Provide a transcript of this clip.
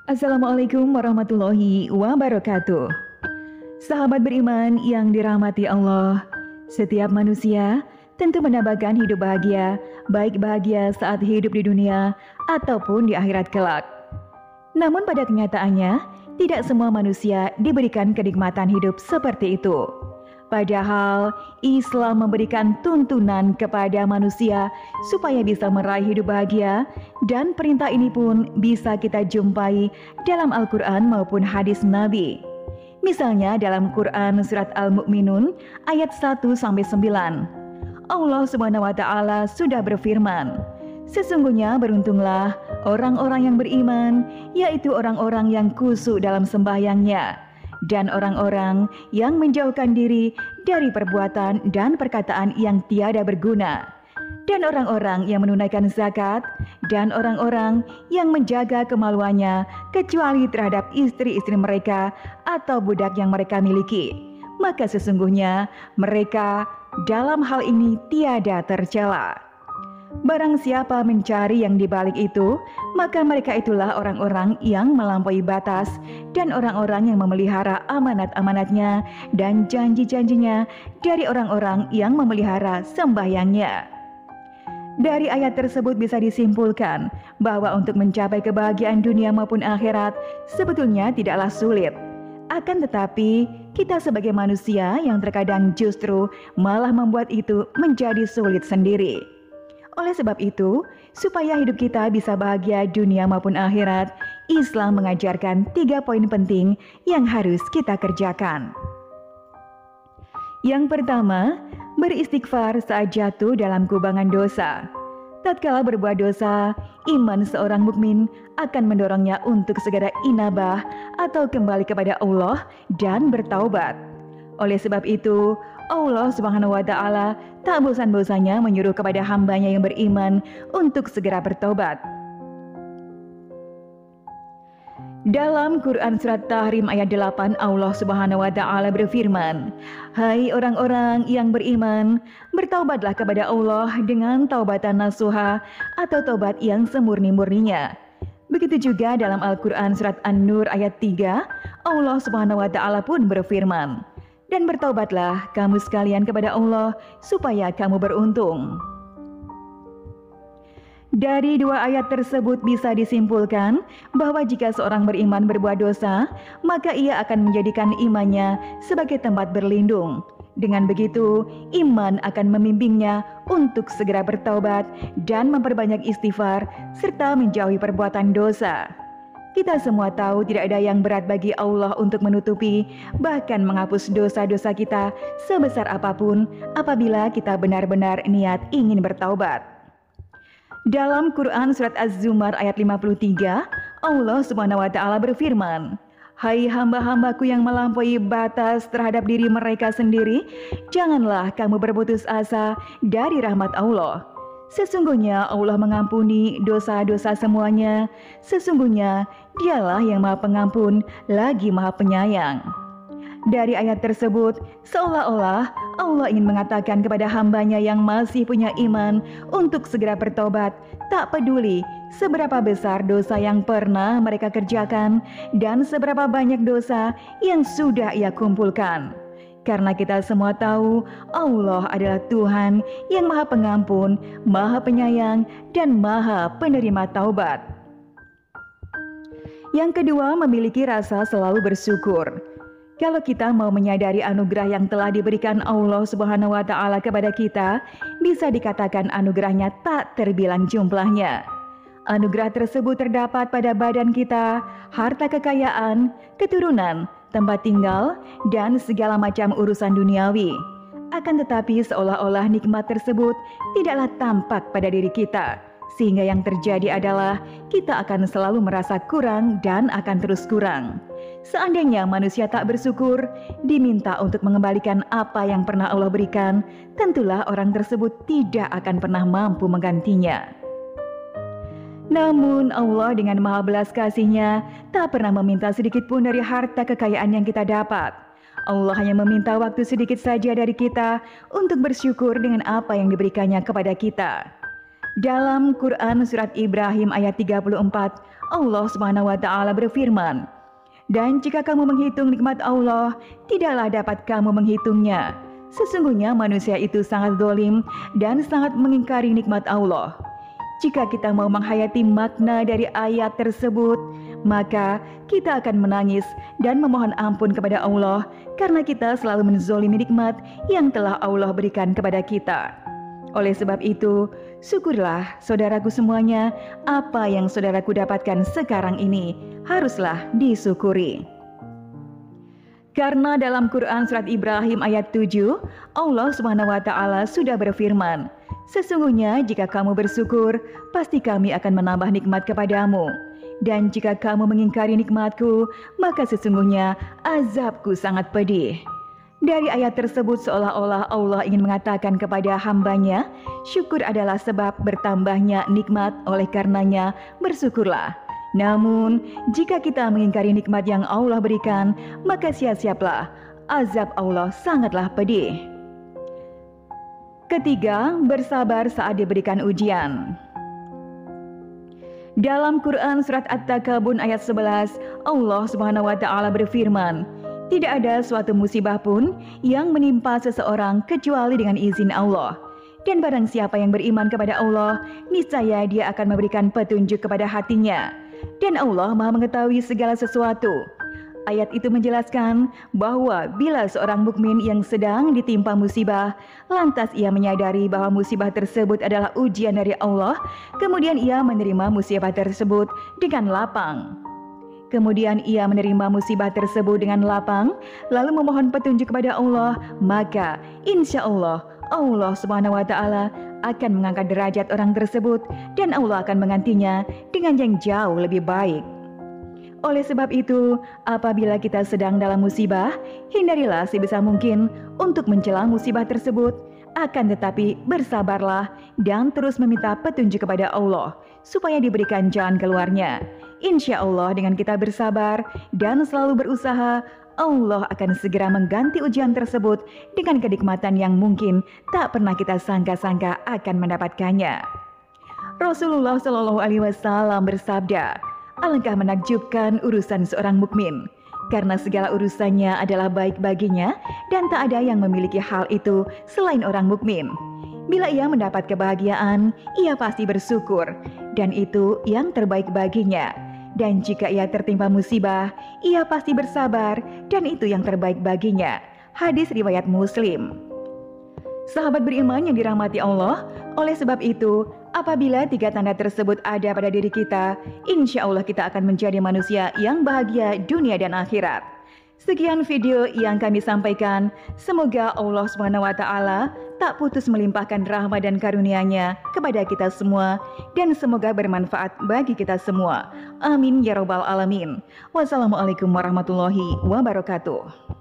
Assalamualaikum warahmatullahi wabarakatuh. Sahabat beriman yang dirahmati Allah, setiap manusia tentu mendapatkan hidup bahagia, baik bahagia saat hidup di dunia ataupun di akhirat kelak. Namun pada kenyataannya, tidak semua manusia diberikan kenikmatan hidup seperti itu. Padahal Islam memberikan tuntunan kepada manusia supaya bisa meraih hidup bahagia, dan perintah ini pun bisa kita jumpai dalam Al-Quran maupun hadis Nabi. Misalnya dalam Quran surat Al-Mu'minun ayat 1-9. Allah Subhanahu wa taala sudah berfirman, "Sesungguhnya beruntunglah orang-orang yang beriman, yaitu orang-orang yang khusyuk dalam sembahyangnya, dan orang-orang yang menjauhkan diri dari perbuatan dan perkataan yang tiada berguna, dan orang-orang yang menunaikan zakat, dan orang-orang yang menjaga kemaluannya kecuali terhadap istri-istri mereka atau budak yang mereka miliki. Maka sesungguhnya mereka dalam hal ini tiada tercela. Barang siapa mencari yang dibalik itu, maka mereka itulah orang-orang yang melampaui batas dan orang-orang yang memelihara amanat-amanatnya dan janji-janjinya dari orang-orang yang memelihara sembahyangnya." Dari ayat tersebut bisa disimpulkan bahwa untuk mencapai kebahagiaan dunia maupun akhirat sebetulnya tidaklah sulit. Akan tetapi, kita sebagai manusia yang terkadang justru malah membuat itu menjadi sulit sendiri. Oleh sebab itu, supaya hidup kita bisa bahagia dunia maupun akhirat, Islam mengajarkan 3 poin penting yang harus kita kerjakan. Yang pertama, beristighfar saat jatuh dalam kubangan dosa. Tatkala berbuat dosa, iman seorang mukmin akan mendorongnya untuk segera inabah atau kembali kepada Allah dan bertaubat. Oleh sebab itu, Allah Subhanahu wa taala tak bosan-bosannya menyuruh kepada hambanya yang beriman untuk segera bertobat. Dalam Quran surat Tahrim ayat 8, Allah Subhanahu wa taala berfirman, "Hai orang-orang yang beriman, bertaubatlah kepada Allah dengan taubatan nasuha atau taubat yang semurni-murninya." Begitu juga dalam Al-Quran surat An-Nur ayat 3, Allah Subhanahu wa taala pun berfirman, "Dan bertaubatlah kamu sekalian kepada Allah supaya kamu beruntung." Dari 2 ayat tersebut bisa disimpulkan bahwa jika seorang beriman berbuat dosa, maka ia akan menjadikan imannya sebagai tempat berlindung. Dengan begitu, iman akan membimbingnya untuk segera bertaubat dan memperbanyak istighfar serta menjauhi perbuatan dosa. Kita semua tahu tidak ada yang berat bagi Allah untuk menutupi, bahkan menghapus dosa-dosa kita sebesar apapun apabila kita benar-benar niat ingin bertaubat. Dalam Quran surat Az-Zumar ayat 53, Allah Subhanahu wa taala berfirman, "Hai hamba-hambaku yang melampaui batas terhadap diri mereka sendiri, janganlah kamu berputus asa dari rahmat Allah. Sesungguhnya Allah mengampuni dosa-dosa semuanya. Sesungguhnya Dialah yang Maha Pengampun lagi Maha Penyayang." Dari ayat tersebut, seolah-olah Allah ingin mengatakan kepada hambanya yang masih punya iman untuk segera bertobat, tak peduli seberapa besar dosa yang pernah mereka kerjakan dan seberapa banyak dosa yang sudah ia kumpulkan. Karena kita semua tahu Allah adalah Tuhan yang Maha Pengampun, Maha Penyayang, dan Maha Penerima Taubat. Yang kedua, memiliki rasa selalu bersyukur. Kalau kita mau menyadari anugerah yang telah diberikan Allah Subhanahu wa taala kepada kita, bisa dikatakan anugerahnya tak terbilang jumlahnya. Anugerah tersebut terdapat pada badan kita, harta kekayaan, keturunan, tempat tinggal, dan segala macam urusan duniawi. Akan tetapi seolah-olah nikmat tersebut tidaklah tampak pada diri kita, sehingga yang terjadi adalah kita akan selalu merasa kurang dan akan terus kurang. Seandainya manusia tak bersyukur, diminta untuk mengembalikan apa yang pernah Allah berikan, tentulah orang tersebut tidak akan pernah mampu menggantinya. Namun Allah dengan maha belas kasih-Nya tak pernah meminta sedikit pun dari harta kekayaan yang kita dapat. Allah hanya meminta waktu sedikit saja dari kita untuk bersyukur dengan apa yang diberikannya kepada kita. Dalam Quran Surat Ibrahim ayat 34, Allah Subhanahu wa taala berfirman, "Dan jika kamu menghitung nikmat Allah, tidaklah dapat kamu menghitungnya. Sesungguhnya manusia itu sangat zalim dan sangat mengingkari nikmat Allah." Jika kita mau menghayati makna dari ayat tersebut, maka kita akan menangis dan memohon ampun kepada Allah karena kita selalu menzolimi nikmat yang telah Allah berikan kepada kita. Oleh sebab itu, syukurlah saudaraku semuanya, apa yang saudaraku dapatkan sekarang ini haruslah disyukuri. Karena dalam Quran surat Ibrahim ayat 7, Allah Subhanahu wa taala sudah berfirman, "Sesungguhnya jika kamu bersyukur, pasti kami akan menambah nikmat kepadamu. Dan jika kamu mengingkari nikmatku, maka sesungguhnya azabku sangat pedih." Dari ayat tersebut seolah-olah Allah ingin mengatakan kepada hambanya, syukur adalah sebab bertambahnya nikmat, oleh karenanya bersyukurlah. Namun, jika kita mengingkari nikmat yang Allah berikan, maka siap-siaplah, azab Allah sangatlah pedih. Ketiga, bersabar saat diberikan ujian. Dalam Quran surat At-Takabun ayat 11, Allah Subhanahu wa taala berfirman, "Tidak ada suatu musibah pun yang menimpa seseorang kecuali dengan izin Allah. Dan barang siapa yang beriman kepada Allah, niscaya dia akan memberikan petunjuk kepada hatinya. Dan Allah Maha mengetahui segala sesuatu." Ayat itu menjelaskan bahwa bila seorang mukmin yang sedang ditimpa musibah, lantas ia menyadari bahwa musibah tersebut adalah ujian dari Allah, kemudian ia menerima musibah tersebut dengan lapang. Lalu memohon petunjuk kepada Allah, maka insya Allah Allah Subhanahu wa taala akan mengangkat derajat orang tersebut dan Allah akan menggantinya dengan yang jauh lebih baik. Oleh sebab itu, apabila kita sedang dalam musibah, hindarilah sebisa mungkin untuk mencela musibah tersebut. Akan tetapi bersabarlah dan terus meminta petunjuk kepada Allah supaya diberikan jalan keluarnya. Insya Allah dengan kita bersabar dan selalu berusaha, Allah akan segera mengganti ujian tersebut dengan kenikmatan yang mungkin tak pernah kita sangka-sangka akan mendapatkannya. Rasulullah Shallallahu Alaihi Wasallam bersabda, "Alangkah menakjubkan urusan seorang mukmin, karena segala urusannya adalah baik baginya dan tak ada yang memiliki hal itu selain orang mukmin. Bila ia mendapat kebahagiaan, ia pasti bersyukur dan itu yang terbaik baginya. Dan jika ia tertimpa musibah, ia pasti bersabar dan itu yang terbaik baginya." Hadis riwayat Muslim. Sahabat beriman yang dirahmati Allah, oleh sebab itu, apabila tiga tanda tersebut ada pada diri kita, insya Allah kita akan menjadi manusia yang bahagia dunia dan akhirat. Sekian video yang kami sampaikan. Semoga Allah SWT tak putus melimpahkan rahmat dan karunia-Nya kepada kita semua, dan semoga bermanfaat bagi kita semua. Amin ya rabbal alamin. Wassalamualaikum warahmatullahi wabarakatuh.